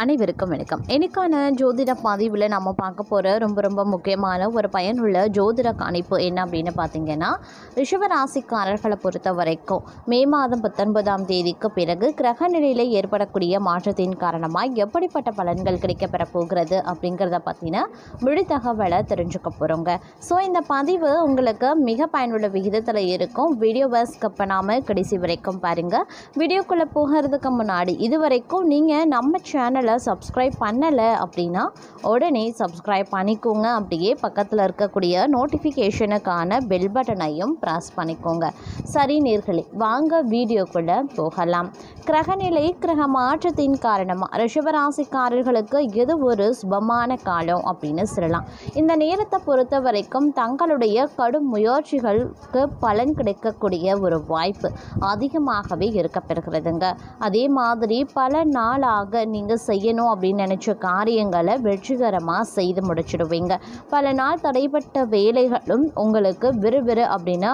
அனைவருக்கும் வணக்கம். இன்னைக்கான ஜோதிட பதிவில் நம்ம பார்க்க போகிற ரொம்ப முக்கியமான ஒரு பயனுள்ள ஜோதிட கணிப்பு என்ன அப்படின்னு பார்த்தீங்கன்னா, ரிஷபராசிக்காரர்களை பொறுத்த வரைக்கும் மே மாதம் 19ஆம் தேதிக்கு பிறகு கிரக நிலையில் ஏற்படக்கூடிய மாற்றத்தின் காரணமாக எப்படிப்பட்ட பலன்கள் கிடைக்கப்பெற போகிறது அப்படிங்கிறத பற்றின முழு தகவலை தெரிஞ்சுக்க போகிறோங்க. ஸோ இந்த பதிவு உங்களுக்கு மிக பயனுள்ள விகிதத்தில் இருக்கும். வீடியோவை ஸ்கிப் பண்ணாமல் கடைசி வரைக்கும் பாருங்கள். வீடியோக்குள்ளே போகிறதுக்கு முன்னாடி இதுவரைக்கும் நீங்கள் நம்ம சேனலை சப்ஸ்கிரைப் பண்ணலை அப்படின்னா உடனே சப்ஸ்கிரைப் பண்ணிக்கோங்க. அப்படியே பக்கத்தில் இருக்கக்கூடிய நோட்டிஃபிகேஷனுக்கான பெல் பட்டனையும் ப்ரெஸ் பண்ணிக்கோங்க. சரி நேர்களே, வாங்க வீடியோக்குள்ளே போகலாம். கிரகநிலை கிரக மாற்றத்தின் காரணமாக ரிஷபராசிக்காரர்களுக்கு இது ஒரு சுபமான காலம் அப்படின்னு சொல்லலாம். இந்த நேரத்தை பொறுத்த வரைக்கும் தங்களுடைய கடும் முயற்சிகளுக்கு பலன் கிடைக்கக்கூடிய ஒரு வாய்ப்பு அதிகமாகவே இருக்கப்பெறுகிறதுங்க. அதே மாதிரி பல நாளாக நீங்கள் செய்யணும் அப்படின்னு நினச்ச காரியங்களை வெற்றிகரமாக செய்து முடிச்சிடுவீங்க. பல நாள் தடைப்பட்ட வேலைகளும் உங்களுக்கு விறுவிறு அப்படின்னு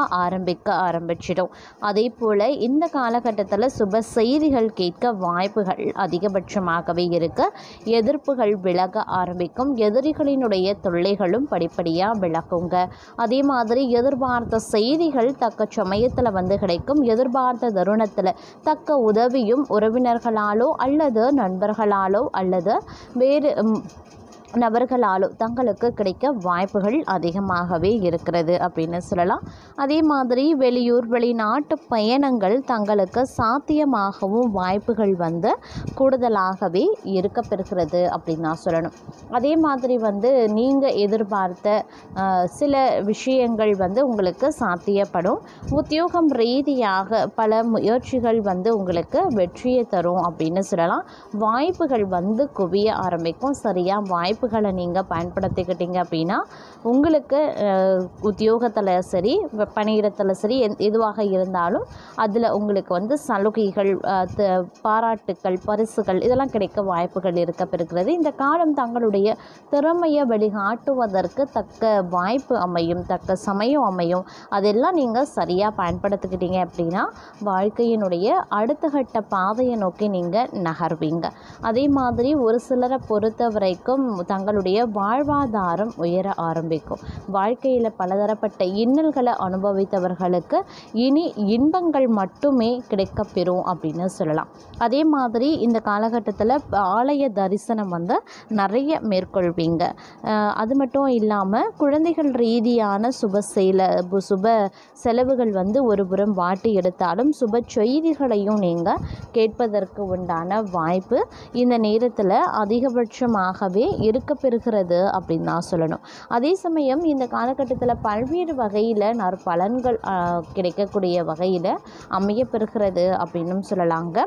ஆரம்பிச்சிடும். அதே போல் இந்த காலகட்டத்தில் சுப செய்திகள் கேட்க வாய்ப்புகள் அதிகபட்சமாகவே இருக்கு. எதிர்ப்புகள் விலக ஆரம்பிக்கும். எதிரிகளினுடைய தொல்லைகளும் படிப்படியாக விலகுங்க. அதே மாதிரி எதிர்பார்த்த செய்திகள் தக்க சமயத்தில் கிடைக்கும். எதிர்பார்த்த தருணத்தில் தக்க உதவியும் உறவினர்களாலோ அல்லது நண்பர்களாலோ அல்லது வேறு நபர்களாலோ தங்களுக்கு கிடைக்க வாய்ப்புகள் அதிகமாகவே இருக்கிறது அப்படின்னு சொல்லலாம். அதே மாதிரி வெளியூர் வெளிநாட்டு பயணங்கள் தங்களுக்கு சாத்தியமாகவும் வாய்ப்புகள் கூடுதலாகவே இருக்கப்பெறுகிறது அப்படின்னு நான் சொல்லணும். அதே மாதிரி நீங்கள் எதிர்பார்த்த சில விஷயங்கள் உங்களுக்கு சாத்தியப்படும். உத்தியோகம் ரீதியாக பல முயற்சிகள் உங்களுக்கு வெற்றியை தரும் அப்படின்னு சொல்லலாம். வாய்ப்புகள் குவிய ஆரம்பிக்கும். சரியாக வாய்ப்புகளை நீங்கள் பயன்படுத்திக்கிட்டீங்க அப்படின்னா உங்களுக்கு உத்தியோகத்தில் சரி பணியிடத்தில் சரி எதுவாக இருந்தாலும் அதில் உங்களுக்கு சலுகைகள் பாராட்டுக்கள் பரிசுகள் இதெல்லாம் கிடைக்க வாய்ப்புகள் இருக்கப்பெறுகிறது. இந்த காலம் தங்களுடைய திறமையை வெளிக்காட்டுவதற்கு தக்க வாய்ப்பு அமையும், தக்க சமயம் அமையும். அதெல்லாம் நீங்கள் சரியாக பயன்படுத்திக்கிட்டீங்க அப்படின்னா வாழ்க்கையினுடைய அடுத்த கட்ட பாதையை நோக்கி நீங்கள் நகர்வீங்க. அதே மாதிரி ஒரு சிலரை பொறுத்த வரைக்கும் தங்களுடைய வாழ்வாதாரம் உயர ஆரம்பிக்கும். வாழ்க்கையில் பலதரப்பட்ட இன்னல்களை அனுபவித்தவர்களுக்கு இனி இன்பங்கள் மட்டுமே கிடைக்கப்பெறும் அப்படின்னு சொல்லலாம். அதே மாதிரி இந்த காலகட்டத்தில் ஆலய தரிசனம் நிறைய மேற்கொள்வீங்க. அது மட்டும் இல்லாமல் குழந்தைகள் ரீதியான சுப செலவுகள் ஒரு புறம் வாட்டி எடுத்தாலும் சுப செய்திகளையும் நீங்கள் கேட்பதற்கு உண்டான வாய்ப்பு இந்த நேரத்தில் அதிகபட்சமாகவே இருக்கப்பெறுகிறது அப்படின்னு நான் சொல்லணும். அதே சமயம் இந்த காலகட்டத்தில் பல்வேறு வகையில் நற்பலன்கள் கிடைக்கக்கூடிய வகையில் அமையப்பெறுகிறது அப்படின்னு சொல்லலாங்க.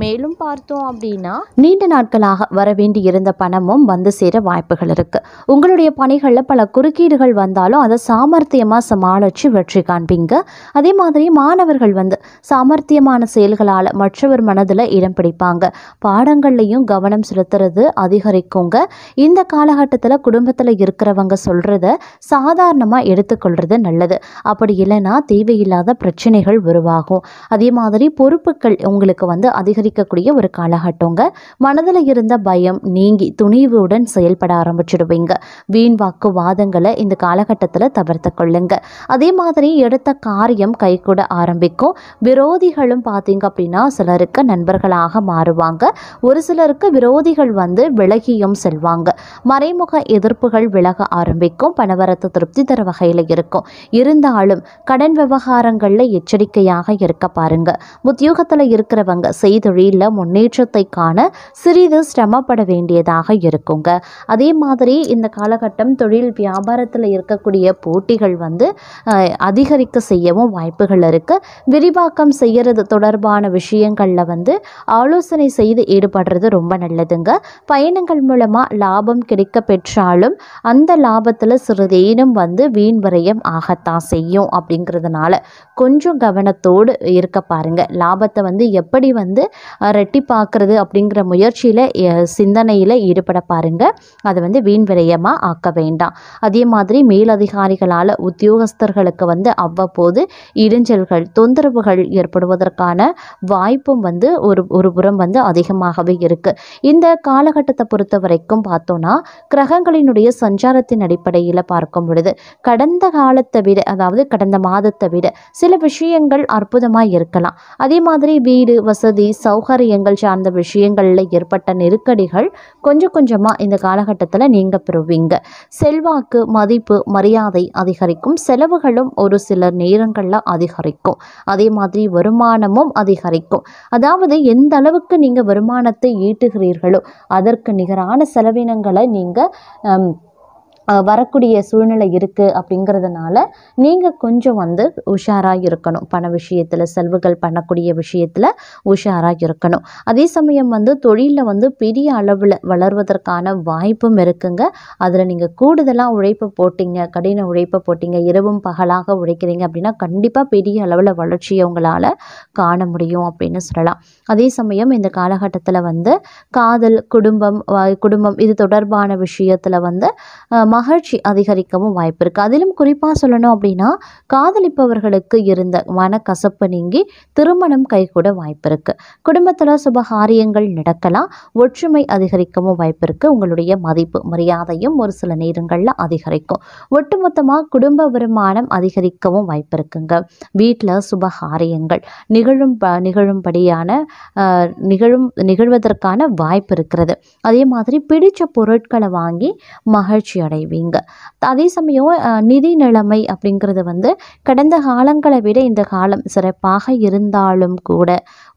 மேலும் பார்த்தோம் அப்படின்னா நீண்ட நாட்களாக வர வேண்டி இருந்த பணமும் சேர வாய்ப்புகள் இருக்கு. உங்களுடைய பணிகளில் பல குறுக்கீடுகள் வந்தாலும் அதை சாமர்த்தியமாக சமாளித்து வெற்றி காண்பீங்க. அதே மாதிரி மாணவர்கள் சாமர்த்தியமான செயல்களால் மற்றவர் மனதில் இடம் பிடிப்பாங்க. பாடங்கள்லையும் கவனம் செலுத்துறது அதிகரிக்குங்க. இந்த காலகட்டத்தில் குடும்பத்தில் இருக்கிறவங்க சொல்கிறத சாதாரணமாக எடுத்துக்கொள்வது நல்லது. அப்படி இல்லைன்னா தேவையில்லாத பிரச்சனைகள் உருவாகும். அதே மாதிரி பொறுப்புகள் உங்களுக்கு அதிகரிக்கக்கூடிய ஒரு காலகட்டங்க. மனதில் இருந்த பயம் நீங்கி துணிவுடன் செயல்பட ஆரம்பிச்சிடுவீங்க. வீண் வாக்குவாதங்களை இந்த காலகட்டத்தில் தவிர்த்து கொள்ளுங்க. அதே மாதிரி எடுத்த காரியம் கைகூட ஆரம்பிக்கும். விரோதிகளும் பார்த்தீங்க அப்படின்னா சிலருக்கு நண்பர்களாக மாறுவாங்க. ஒரு சிலருக்கு விரோதிகள் விலகியும் செல்வாங்க. மறைமுக எதிர்ப்புகள் விலக ஆரம்பிக்கும். பணவரத்து திருப்தி தர வகையில் இருக்கும். இருந்தாலும் கடன் விவகாரங்களில் எச்சரிக்கையாக இருக்க பாருங்க. உத்தியோகத்தில் இருக்கிறவங்க செய்தொழில முன்னேற்றத்தை காண சிறிது சிரமப்பட வேண்டியதாக இருக்குங்க. அதே மாதிரி இந்த காலகட்டம் தொழில் வியாபாரத்தில் இருக்கக்கூடிய போட்டிகள் அதிகரிக்க செய்யவும் வாய்ப்புகள் இருக்கு. விரிவாக்கம் செய்யறது தொடர்பான விஷயங்கள்ல ஆலோசனை செய்து ஈடுபடுறது ரொம்ப நல்லதுங்க. பயணங்கள் மூலமா லாபம் லாபம் கிடைக்க பெற்றாலும் அந்த லாபத்தில் சிறிதேனும் வீண் விரயம் ஆகத்தான் செய்யும். அப்படிங்கிறதுனால கொஞ்சம் கவனத்தோடு இருக்க பாருங்கள். லாபத்தை எப்படி ரெட்டிப்பாக்குறது அப்படிங்கிற முயற்சியில் சிந்தனையில் ஈடுபட பாருங்கள். அதை வீண் விரயமாக ஆக்க வேண்டாம். அதே மாதிரி மேலதிகாரிகளால் உத்தியோகஸ்தர்களுக்கு அவ்வப்போது இடைஞ்சல்கள் தொந்தரவுகள் ஏற்படுவதற்கான வாய்ப்பும் ஒரு புறம் அதிகமாகவே இருக்குது. இந்த காலகட்டத்தை பொறுத்த வரைக்கும் பார்த்தோன்னா கிரகங்களினுடைய சஞ்சாரத்தின் அடிப்படையில் பார்க்கும் பொழுது கடந்த காலத்தை விட, அதாவது கடந்த மாதத்தை விட சில விஷயங்கள் அற்புதமாக இருக்கலாம். அதே மாதிரி வீடு வசதி சௌகரியங்கள் சார்ந்த விஷயங்களில் ஏற்பட்ட நெருக்கடிகள் கொஞ்சம் கொஞ்சமாக இந்த காலகட்டத்தில் நீங்கள் பெறுவீங்க. செல்வாக்கு மதிப்பு மரியாதை அதிகரிக்கும். செலவுகளும் ஒரு சில நேரங்களில் அதிகரிக்கும். அதே மாதிரி வருமானமும் அதிகரிக்கும். அதாவது எந்த அளவுக்கு நீங்கள் வருமானத்தை ஈட்டுகிறீர்களோ அதற்கு நிகரான செலவினங்களை நீங்கள் வரக்கூடிய சூழ்நிலை இருக்குது. அப்படிங்கிறதுனால நீங்கள் கொஞ்சம் உஷாராக இருக்கணும். பண விஷயத்தில் செலவுகள் பண்ணக்கூடிய விஷயத்தில் உஷாராக இருக்கணும். அதே சமயம் தொழிலில் பெரிய அளவில் வளர்வதற்கான வாய்ப்பும் இருக்குங்க. அதில் நீங்கள் கூடுதலாக உழைப்பு போட்டிங்க, கடின உழைப்பு போட்டிங்க, இரவும் பகலாக உழைக்கிறீங்க அப்படின்னா கண்டிப்பாக பெரிய அளவில் வளர்ச்சியை உங்களால் காண முடியும் அப்படின்னு சொல்லலாம். அதே சமயம் இந்த காலகட்டத்தில் காதல் குடும்பம் இது தொடர்பான விஷயத்தில் மகிழ்ச்சி அதிகரிக்கவும் வாய்ப்பு இருக்குது. அதிலும் குறிப்பாக சொல்லணும் அப்படின்னா காதலிப்பவர்களுக்கு இருந்த மனக்கசப்பு நீங்கி திருமணம் கைகூட வாய்ப்பு இருக்குது. குடும்பத்தில் சுபகாரியங்கள் நடக்கலாம். ஒற்றுமை அதிகரிக்கவும் வாய்ப்பு இருக்குது. உங்களுடைய மதிப்பு மரியாதையும் ஒரு சில நேரங்களில் அதிகரிக்கும். ஒட்டுமொத்தமாக குடும்ப வருமானம் அதிகரிக்கவும் வாய்ப்பு இருக்குங்க. வீட்டில் சுபகாரியங்கள் நிகழ்வதற்கான வாய்ப்பு இருக்கிறது. அதே மாதிரி பிடிச்ச பொருட்களை வாங்கி மகிழ்ச்சி அடைவீங்க. அதே சமயம் நிதி நிலைமை அப்படிங்கிறது கடந்த காலங்களை விட இந்த காலம் சிறப்பாக இருந்தாலும் கூட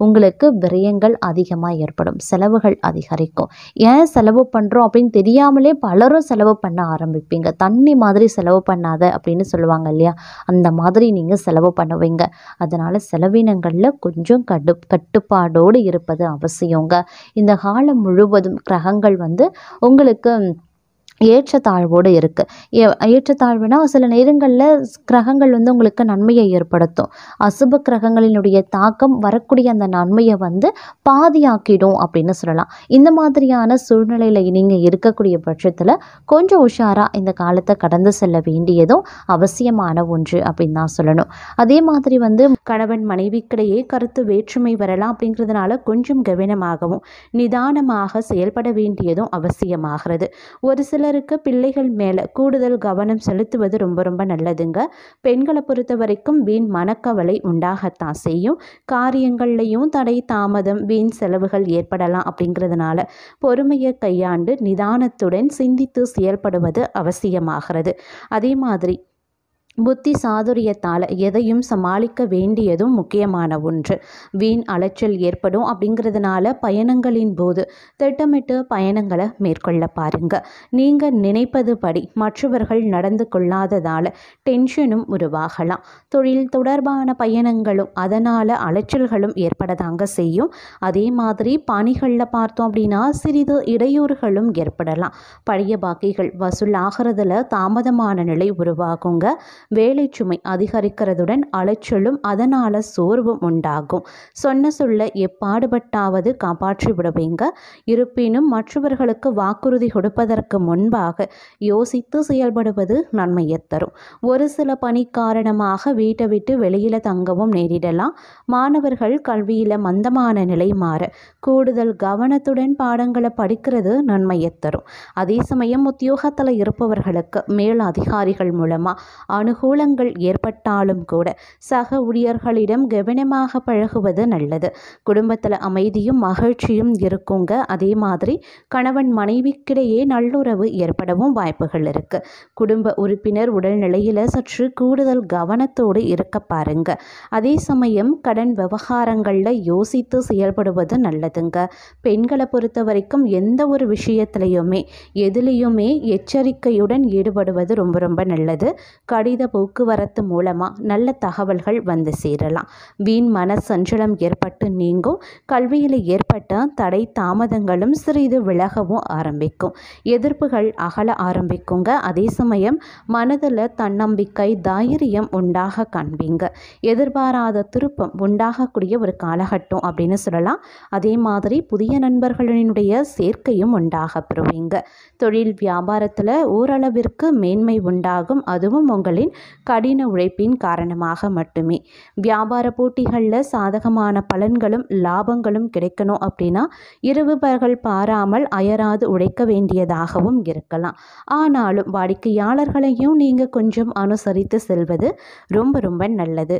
உங்களுக்கு விரயங்கள் அதிகமாக ஏற்படும். செலவுகள் அதிகரிக்கும். ஏன் செலவு பண்ணுறோம் அப்படின்னு தெரியாமலே பலரும் செலவு பண்ண ஆரம்பிப்பீங்க. தண்ணி மாதிரி செலவு பண்ணாத அப்படின்னு சொல்லுவாங்க இல்லையா, அந்த மாதிரி நீங்கள் செலவு பண்ணுவீங்க. அதனால் செலவினங்களில் கொஞ்சம் கட்டுப்பாடோடு இருப்பது அவசியங்க. இந்த காலம் முழுவதும் கிரகங்கள் உங்களுக்கு ஏற்றத்தாழ்வோடு இருக்குது. ஏற்றத்தாழ்வுனா சில நேரங்களில் கிரகங்கள் உங்களுக்கு நன்மையை ஏற்படுத்தும். அசுப கிரகங்களினுடைய தாக்கம் வரக்கூடிய அந்த நன்மையை பாதியாக்கிடும் அப்படின்னு சொல்லலாம். இந்த மாதிரியான சூழ்நிலையில் நீங்கள் இருக்கக்கூடிய பட்சத்தில் கொஞ்சம் உஷாராக இந்த காலத்தை கடந்து செல்ல வேண்டியதும் அவசியமான ஒன்று அப்படின்னு தான் சொல்லணும். அதே மாதிரி கணவன் மனைவிக்கிடையே கருத்து வேற்றுமை வரலாம். அப்படிங்கிறதுனால கொஞ்சம் கவனமாகவும் நிதானமாக செயல்பட வேண்டியதும் அவசியமாகிறது. ஒரு சிலருக்கு பிள்ளைகள் மேலே கூடுதல் கவனம் செலுத்துவது ரொம்ப ரொம்ப நல்லதுங்க. பெண்களை பொறுத்த வரைக்கும் வீண் மனக்கவலை உண்டாகத்தான் செய்யும். காரியங்கள்லையும் தடை தாமதம் வீண் செலவுகள் ஏற்படலாம். அப்படிங்கிறதுனால பொறுமையை கையாண்டு நிதானத்துடன் சிந்தித்து செயல்படுவது அவசியமாகிறது. அதே மாதிரி புத்தி சாதுரியத்தால் எதையும் சமாளிக்க வேண்டியதும் முக்கியமான ஒன்று. வீண் அலைச்சல் ஏற்படும். அப்படிங்கிறதுனால பயணங்களின் போது திட்டமிட்டு பயணங்களை மேற்கொள்ள பாருங்க. நீங்கள் நினைப்பது படி மற்றவர்கள் நடந்து கொள்ளாததால் டென்ஷனும் உருவாகலாம். தொழில் தொடர்பான பயணங்களும் அதனால் அலைச்சல்களும் ஏற்படதாங்க செய்யும். அதே மாதிரி பணிகளில் பார்த்தோம் அப்படின்னா சிறிது இடையூறுகளும் ஏற்படலாம். பழைய பாக்கிகள் வசூல் ஆகிறதுல தாமதமான நிலை உருவாகுங்க. வேலை சுமை அதிகரிக்கிறதுடன் அலைச்சலும் அதனால் சோர்வும் உண்டாகும். சொன்ன சொல்ல எப்பாடுபட்டாவது காப்பாற்றி விடுவீங்க. இருப்பினும் மற்றவர்களுக்கு வாக்குறுதி கொடுப்பதற்கு முன்பாக யோசித்து செயல்படுவது நன்மையை தரும். ஒரு சில பணி காரணமாக வீட்டை விட்டு வெளியில் தங்கவும் நேரிடலாம். மாணவர்கள் கல்வியில் மந்தமான நிலை மாற கூடுதல் கவனத்துடன் பாடங்களை படிக்கிறது நன்மையை தரும். அதே சமயம் உத்தியோகத்தில் இருப்பவர்களுக்கு மேல் அதிகாரிகள் மூலமாக அனுகூலங்கள் ஏற்பட்டாலும் கூட சக ஊழியர்களிடம் கவனமாக பழகுவது நல்லது. குடும்பத்தில் அமைதியும் மகிழ்ச்சியும் இருக்குங்க. அதே மாதிரி கணவன் மனைவிக்கிடையே நல்லுறவு ஏற்படவும் வாய்ப்புகள் இருக்கு. குடும்ப உறுப்பினர் உடல்நிலையில் சற்று கூடுதல் கவனத்தோடு இருக்க பாருங்க. அதே சமயம் கடன் விவகாரங்களில் யோசித்து செயல்படுவது நல்லதுங்க. பெண்களை பொறுத்த வரைக்கும் எந்த ஒரு விஷயத்திலையுமே எதுலேயுமே எச்சரிக்கையுடன் ஈடுபடுவது ரொம்ப ரொம்ப நல்லது. கடித போக்குவரத்து மூலமாக நல்ல தகவல்கள் வந்து சேரலாம். வீண் மன சஞ்சலம் ஏற்பட்டு நீங்கும். கல்வியில் ஏற்பட்ட தடை தாமதங்களும் சிறிது விலகவும் ஆரம்பிக்கும். எதிர்ப்புகள் அகல ஆரம்பிக்குங்க. அதே சமயம் மனதில் தன்னம்பிக்கை தைரியம் உண்டாக காண்பீங்க. எதிர்பாராத திருப்பம் உண்டாகக்கூடிய ஒரு காலகட்டம் அப்படின்னு சொல்லலாம். அதே மாதிரி புதிய நண்பர்களினுடைய சேர்க்கையும் உண்டாக பெறுவீங்க. தொழில் வியாபாரத்தில் ஓரளவிற்கு மேன்மை உண்டாகும். அதுவும் உங்களின் கடின உழைப்பின் காரணமாக மட்டுமே. வியாபார போட்டிகளில் சாதகமான பலன்களும் லாபங்களும் கிடைக்கணும் அப்படின்னா இரவு பகல் பாராமல் அயராது உழைக்க வேண்டியதாகவும் இருக்கலாம். ஆனாலும் வாடிக்கையாளர்களையும் நீங்கள் கொஞ்சம் அனுசரித்து செல்வது ரொம்ப ரொம்ப நல்லது.